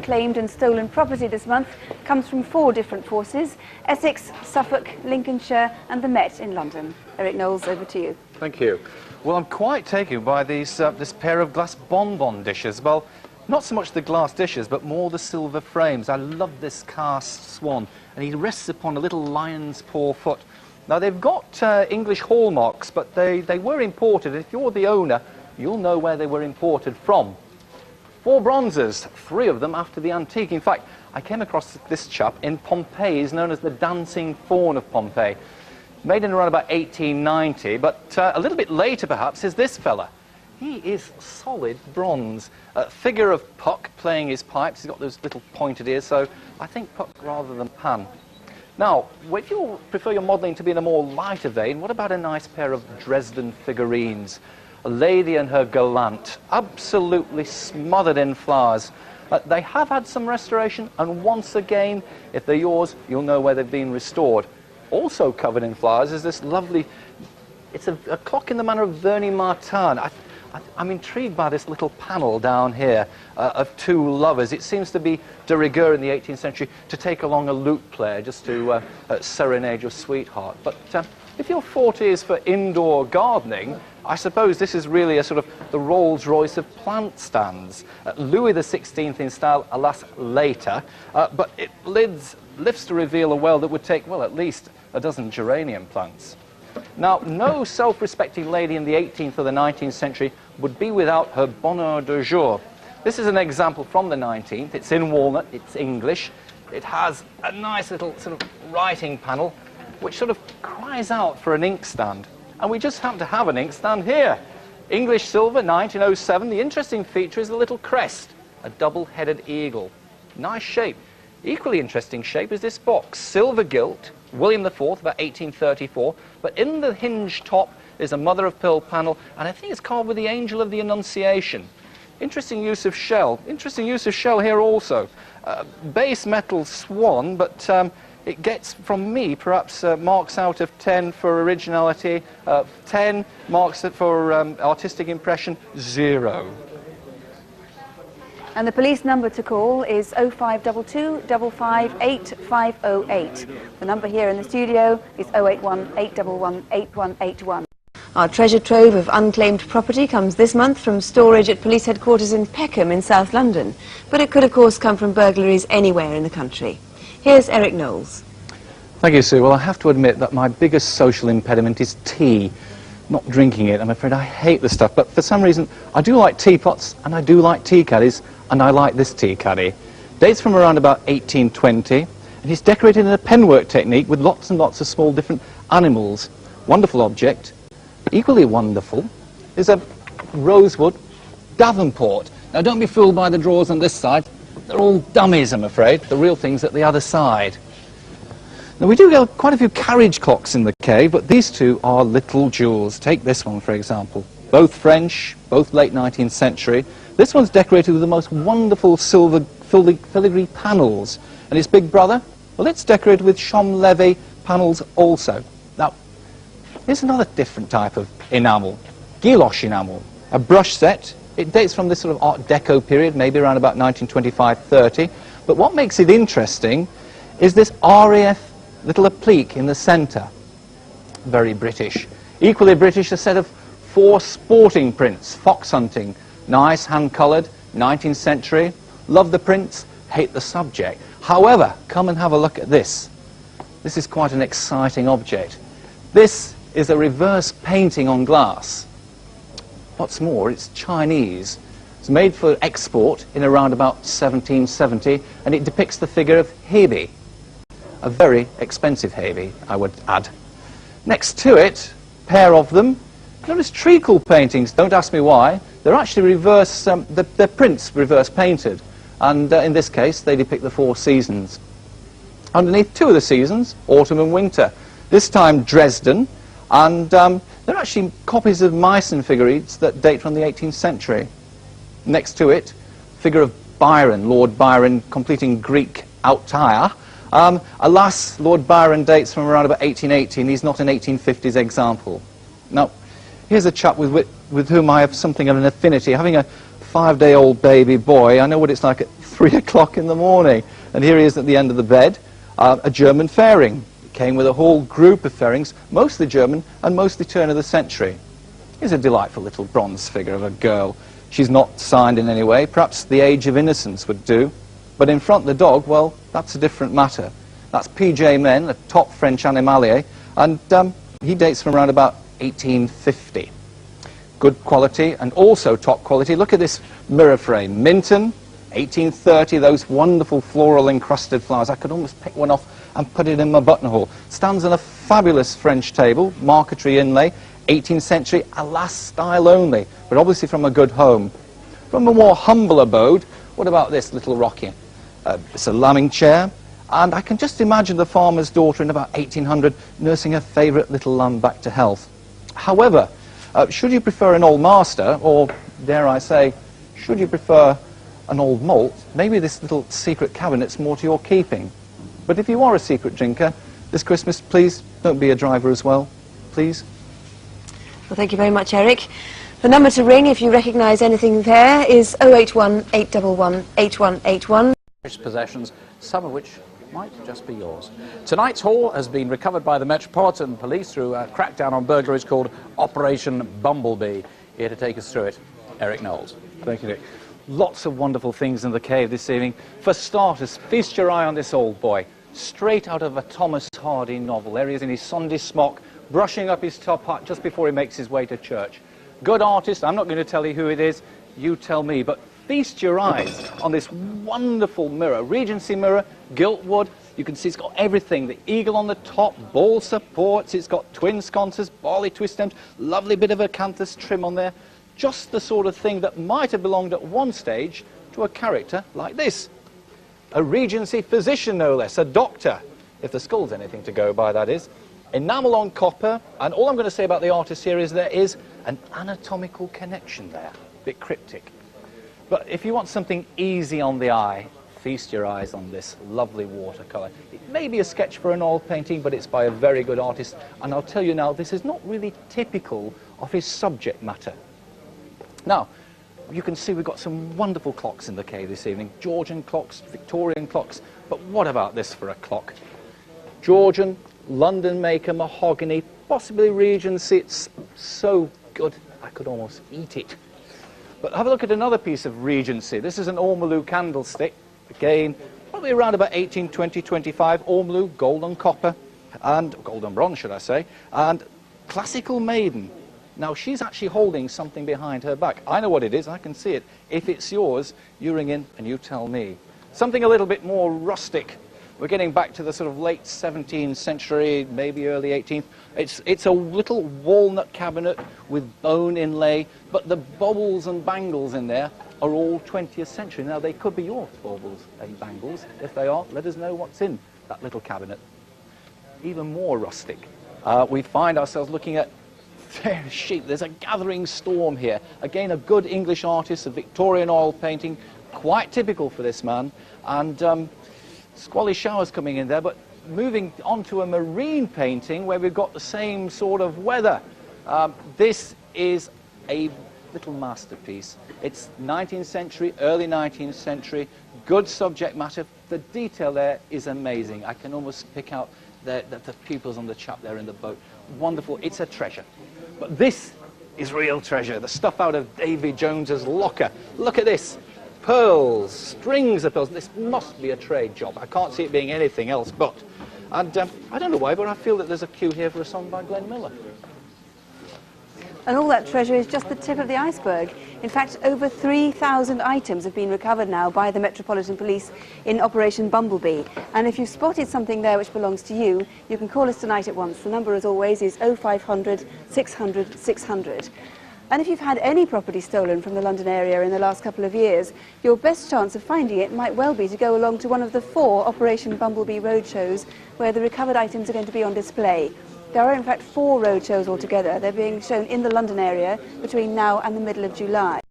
unclaimed and stolen property this month comes from 4 different forces: Essex, Suffolk, Lincolnshire and the Met in London. Eric Knowles, over to you. Thank you. Well, I'm quite taken by these, this pair of glass bonbon dishes. Well, not so much the glass dishes, but more the silver frames. I love this cast swan, and he rests upon a little lion's paw foot. Now, they've got English hallmarks, but they were imported. If you're the owner, you'll know where they were imported from. 4 bronzes, 3 of them after the antique. In fact, I came across this chap in Pompeii. He's known as the Dancing Faun of Pompeii. Made in around about 1890, but a little bit later, perhaps, is this fella. He is solid bronze. Figure of Puck playing his pipes. He's got those little pointed ears, so I think Puck rather than Pan. Now, if you prefer your modelling to be in a more lighter vein, what about a nice pair of Dresden figurines? A lady and her gallant, absolutely smothered in flowers. They have had some restoration, and once again, if they're yours, you'll know where they've been restored. Also covered in flowers is this lovely, it's a clock in the manner of Vernis Martin. I'm intrigued by this little panel down here of 2 lovers. It seems to be de rigueur in the 18th century to take along a lute player just to serenade your sweetheart. But if your forte is for indoor gardening, I suppose this is really a sort of the Rolls-Royce of plant stands. Louis XVI in style, alas, later, but it lifts to reveal a well that would take, well, at least a dozen geranium plants. Now, no self-respecting lady in the 18th or the 19th century would be without her bonheur de jour. This is an example from the 19th. It's in walnut, it's English. It has a nice little sort of writing panel, which sort of cries out for an inkstand. And we just happen to have an inkstand here. English silver, 1907. The interesting feature is the little crest, a double-headed eagle. Nice shape. Equally interesting shape is this box, silver gilt, William IV, about 1834, but in the hinge top is a mother-of-pearl panel, and I think it's carved with the Angel of the Annunciation. Interesting use of shell. Interesting use of shell here also. Base metal swan, but it gets, from me, perhaps marks out of 10 for originality, 10 marks for artistic impression, 0. And the police number to call is 0522 558 508. The number here in the studio is 081 811 8181. Our treasure trove of unclaimed property comes this month from storage at police headquarters in Peckham in South London, but it could of course come from burglaries anywhere in the country. Here's Eric Knowles. Thank you, Sue. Well, I have to admit that my biggest social impediment is tea. Not drinking it, I'm afraid. I hate the stuff, but for some reason I do like teapots and I do like tea caddies, and I like this tea caddy. Dates from around about 1820, and it's decorated in a penwork technique with lots and lots of small different animals. Wonderful object. Equally wonderful is a rosewood Davenport. Now, don't be fooled by the drawers on this side. They're all dummies, I'm afraid. The real thing's at the other side. Now, we do get quite a few carriage clocks in the cave, but these 2 are little jewels. Take this one, for example. Both French, both late 19th century. This one's decorated with the most wonderful silver filigree panels. And its big brother? Well, it's decorated with Champ-Levy panels also. Now, here's another different type of enamel. Guilloche enamel. A brush set. It dates from this sort of Art Deco period, maybe around about 1925-30. But what makes it interesting is this RAF little applique in the centre. Very British. Equally British, a set of 4 sporting prints. Fox hunting. Nice, hand-coloured, 19th century. Love the prints, hate the subject. However, come and have a look at this. This is quite an exciting object. This is a reverse painting on glass. What's more, it's Chinese. It's made for export in around about 1770, and it depicts the figure of Hebe. A very expensive Hebe, I would add. Next to it, pair of them. Notice treacle paintings, don't ask me why. They're actually reverse, they're prints reverse painted. And in this case, they depict the 4 seasons. Underneath 2 of the seasons, autumn and winter. This time Dresden, and they're actually copies of Meissen figurines that date from the 18th century. Next to it, figure of Byron, Lord Byron, completing Greek outire. Alas, Lord Byron dates from around about 1818. He's not an 1850s example. Now, here's a chap with whom I have something of an affinity. Having a 5-day-old baby boy, I know what it's like at 3 o'clock in the morning. And here he is at the end of the bed, a German fairing. It came with a whole group of fairings, mostly German and mostly turn of the century. Here's a delightful little bronze figure of a girl. She's not signed in any way. Perhaps the age of innocence would do. But in front of the dog, well, that's a different matter. That's P.J. Men, a top French animalier, and he dates from around about 1850. Good quality and also top quality. Look at this mirror frame. Minton, 1830, those wonderful floral encrusted flowers. I could almost pick one off and put it in my buttonhole. Stands on a fabulous French table, marquetry inlay, 18th century, alas style only, but obviously from a good home. From a more humble abode, what about this little rocky? It's a lambing chair, and I can just imagine the farmer's daughter in about 1800 nursing her favourite little lamb back to health. However, should you prefer an old master, or dare I say, should you prefer an old malt, maybe this little secret cabinet's more to your keeping. But if you are a secret drinker, this Christmas, please don't be a driver as well, please. Well, thank you very much, Eric. The number to ring if you recognise anything there is 081 811 8181. Possessions, some of which might just be yours. Tonight's haul has been recovered by the Metropolitan Police through a crackdown on burglaries called Operation Bumblebee. Here to take us through it, Eric Knowles. Thank you, Nick. Lots of wonderful things in the cave this evening. For starters, feast your eye on this old boy. Straight out of a Thomas Hardy novel. There he is in his Sunday smock, brushing up his top hat just before he makes his way to church. Good artist, I'm not going to tell you who it is, you tell me, but feast your eyes on this wonderful mirror, Regency mirror, gilt wood. You can see it's got everything, the eagle on the top, ball supports, it's got twin sconces, barley twist stems, lovely bit of acanthus trim on there. Just the sort of thing that might have belonged at one stage to a character like this. A Regency physician, no less, a doctor, if the skull's anything to go by, that is. Enamel on copper, and all I'm going to say about the artist here is there is an anatomical connection there, a bit cryptic. But if you want something easy on the eye, feast your eyes on this lovely watercolour. It may be a sketch for an oil painting, but it's by a very good artist, and I'll tell you now, this is not really typical of his subject matter. Now, you can see we've got some wonderful clocks in the cave this evening, Georgian clocks, Victorian clocks, but what about this for a clock? Georgian, London maker, mahogany, possibly Regency. It's so good I could almost eat it. But have a look at another piece of Regency. This is an ormolu candlestick, again probably around about 1820-25, ormolu, gold and copper, and gold and bronze should I say, and classical maiden. Now she's actually holding something behind her back. I know what it is, I can see it. If it's yours, you ring in and you tell me. Something a little bit more rustic. We're getting back to the sort of late 17th century, maybe early 18th. It's a little walnut cabinet with bone inlay, but the baubles and bangles in there are all 20th century. Now, they could be your baubles and bangles. If they are, let us know what's in that little cabinet. Even more rustic. We find ourselves looking at sheep. There's a gathering storm here. Again, a good English artist, a Victorian oil painting, quite typical for this man. And squally showers coming in there, but moving on to a marine painting where we've got the same sort of weather. This is a little masterpiece. It's 19th century, early 19th century, good subject matter. The detail there is amazing. I can almost pick out the pupils on the chap there in the boat. Wonderful. It's a treasure. But this is real treasure. The stuff out of Davy Jones's locker. Look at this. Pearls, strings of pearls. This must be a trade job. I can't see it being anything else but. And I don't know why, but I feel that there's a cue here for a song by Glenn Miller. And all that treasure is just the tip of the iceberg. In fact, over 3,000 items have been recovered now by the Metropolitan Police in Operation Bumblebee. And if you've spotted something there which belongs to you, you can call us tonight at once. The number, as always, is 0500 600 600. And if you've had any property stolen from the London area in the last couple of years, your best chance of finding it might well be to go along to one of the 4 Operation Bumblebee roadshows where the recovered items are going to be on display. There are in fact 4 roadshows altogether. They're being shown in the London area between now and the middle of July.